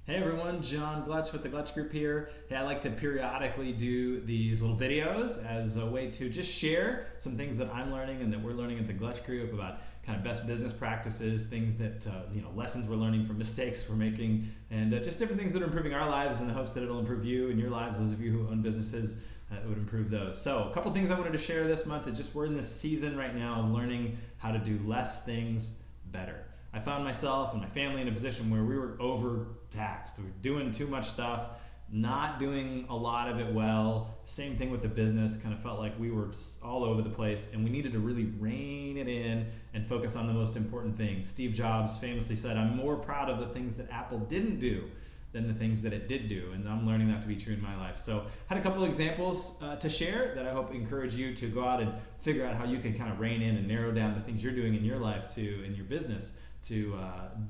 Hey everyone, John Glutch with the Glutch Group here. Hey, I like to periodically do these little videos as a way to just share some things that I'm learning and that we're learning at the Glutch Group about kind of best business practices, things that, lessons we're learning from mistakes we're making, and just different things that are improving our lives in the hopes that it'll improve you and your lives, those of you who own businesses. It would improve those. So, a couple things I wanted to share this month is just we're in this season right now of learning how to do less things better. I found myself and my family in a position where we were overtaxed. We were doing too much stuff, not doing a lot of it well. Same thing with the business, kind of felt like we were all over the place and we needed to really rein it in and focus on the most important things. Steve Jobs famously said, I'm more proud of the things that Apple didn't do than the things that it did do, and I'm learning that to be true in my life. So had a couple of examples to share that I hope encourage you to go out and figure out how you can kind of rein in and narrow down the things you're doing in your life to in your business to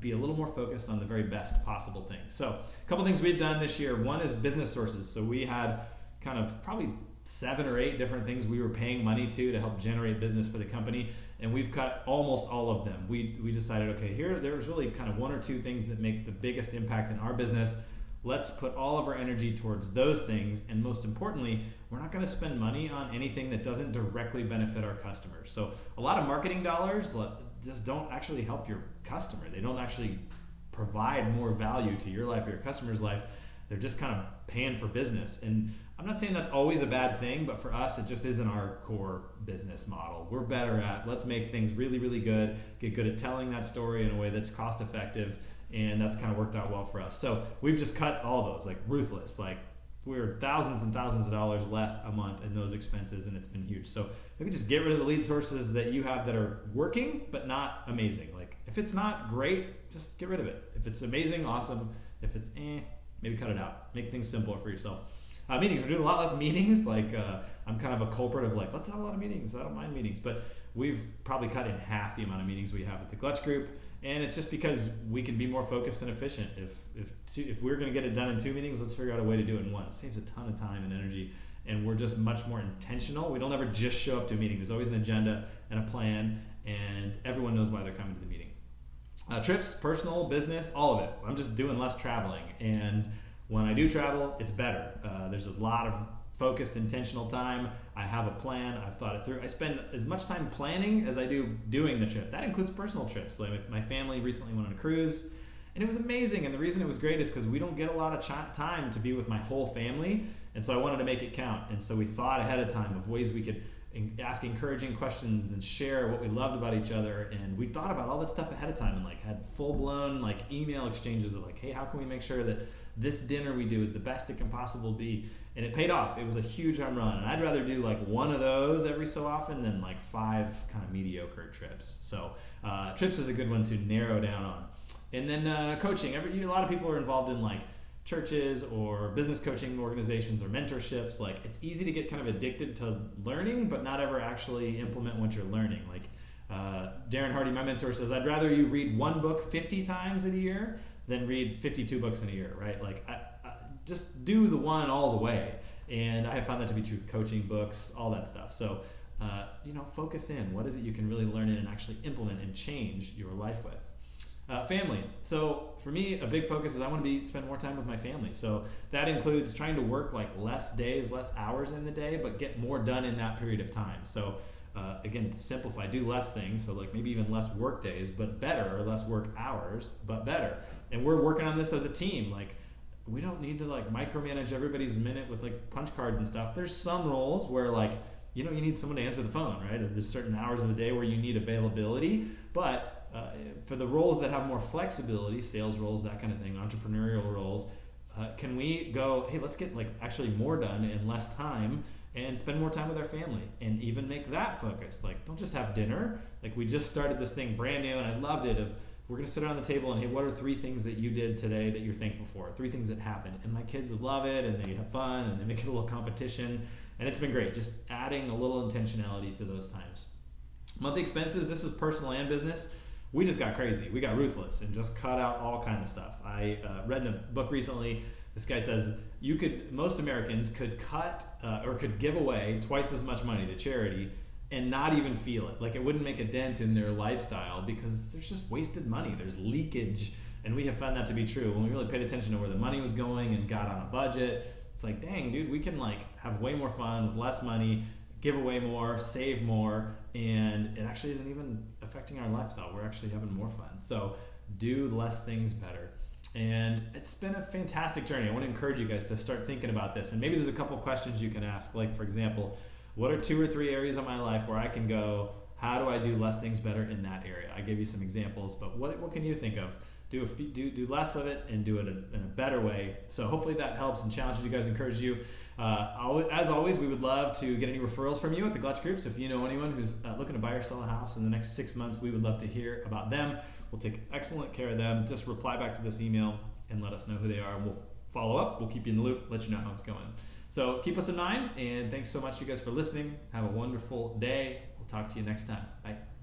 be a little more focused on the very best possible things. So a couple things we've done this year. One is business sources. So we had kind of probably 7 or 8 different things we were paying money to help generate business for the company, and we've cut almost all of them. We decided, okay, there's really kind of 1 or 2 things that make the biggest impact in our business. Let's put all of our energy towards those things, and most importantly, we're not going to spend money on anything that doesn't directly benefit our customers. So a lot of marketing dollars just don't actually help your customer. They don't actually provide more value to your life or your customer's life. They're just kind of paying for business. And I'm not saying that's always a bad thing, but for us, it just isn't our core business model. We're better at let's make things really, really good, get good at telling that story in a way that's cost effective, and that's kind of worked out well for us. So we've just cut all those, like ruthless, like we're thousands and thousands of dollars less a month in those expenses, and it's been huge. So maybe just get rid of the lead sources that you have that are working but not amazing. Like if it's not great, just get rid of it. If it's amazing, awesome. If it's maybe cut it out. Make things simpler for yourself. Meetings, we're doing a lot less meetings. I'm kind of a culprit of let's have a lot of meetings. I don't mind meetings, but we've probably cut in half the amount of meetings we have at the Glutch Group, and it's just because we can be more focused and efficient. If we're going to get it done in 2 meetings, let's figure out a way to do it in 1. It saves a ton of time and energy, and we're just much more intentional. We don't ever just show up to a meeting. There's always an agenda and a plan, and everyone knows why they're coming to the meeting. Trips, personal, business, all of it. I'm just doing less traveling, and when I do travel, it's better. There's a lot of focused, intentional time. I have a plan. I've thought it through. I spend as much time planning as I do doing the trip. That includes personal trips. Like my family recently went on a cruise, and it was amazing. And the reason it was great is because we don't get a lot of time to be with my whole family, and so I wanted to make it count. And so we thought ahead of time of ways we could ask encouraging questions and share what we loved about each other, and we thought about all that stuff ahead of time and had full-blown email exchanges of hey, how can we make sure that this dinner we do is the best it can possibly be? And it paid off. It was a huge home run, and I'd rather do 1 of those every so often than 5 kind of mediocre trips. So trips is a good one to narrow down on. And then coaching. A lot of people are involved in churches or business coaching organizations or mentorships. It's easy to get kind of addicted to learning but not ever actually implement what you're learning. Darren Hardy, my mentor, says I'd rather you read 1 book 50 times in a year than read 52 books in a year, right? I just do the one all the way. And I have found that to be true with coaching, books, all that stuff. So focus in. What is it you can really learn in and actually implement and change your life with? Family. So for me, a big focus is I want to spend more time with my family. So that includes trying to work less days, less hours in the day, but get more done in that period of time. So again, simplify, do less things. So maybe even less work days, but better, or less work hours, but better. And we're working on this as a team. We don't need to micromanage everybody's minute with punch cards and stuff. There's some roles where you need someone to answer the phone, right? There's certain hours of the day where you need availability, but for the roles that have more flexibility, sales roles, that kind of thing, entrepreneurial roles, can we go, hey, let's get actually more done in less time and spend more time with our family, and even make that focused. Don't just have dinner. We just started this thing brand new, and I loved it. We're going to sit around the table and, hey, what are 3 things that you did today that you're thankful for? 3 things that happened. And my kids love it, and they have fun, and they make it a little competition. And it's been great, just adding a little intentionality to those times. Monthly expenses, this is personal and business. We just got crazy. We got ruthless and just cut out all kind of stuff. I read in a book recently, this guy says most Americans could cut or could give away twice as much money to charity and not even feel it. It wouldn't make a dent in their lifestyle because there's just wasted money. There's leakage And we have found that to be true. When we really paid attention to where the money was going and got on a budget, it's like, dang, dude, we can like have way more fun with less money, give away more, save more, and it actually isn't even affecting our lifestyle. We're actually having more fun. So do less things better. And it's been a fantastic journey. I want to encourage you guys to start thinking about this. And maybe there's a couple questions you can ask. Like, for example, what are 2 or 3 areas of my life where I can go, how do I do less things better in that area? I gave you some examples, but what can you think of? Do less of it and do it in a better way. So hopefully that helps and challenges you guys, encourages you. As always, we would love to get any referrals from you at the Glutch Group. So if you know anyone who's looking to buy or sell a house in the next 6 months, we would love to hear about them. We'll take excellent care of them. Just reply back to this email and let us know who they are. We'll follow up. We'll keep you in the loop, let you know how it's going. So keep us in mind, and thanks so much, you guys, for listening. Have a wonderful day. We'll talk to you next time. Bye.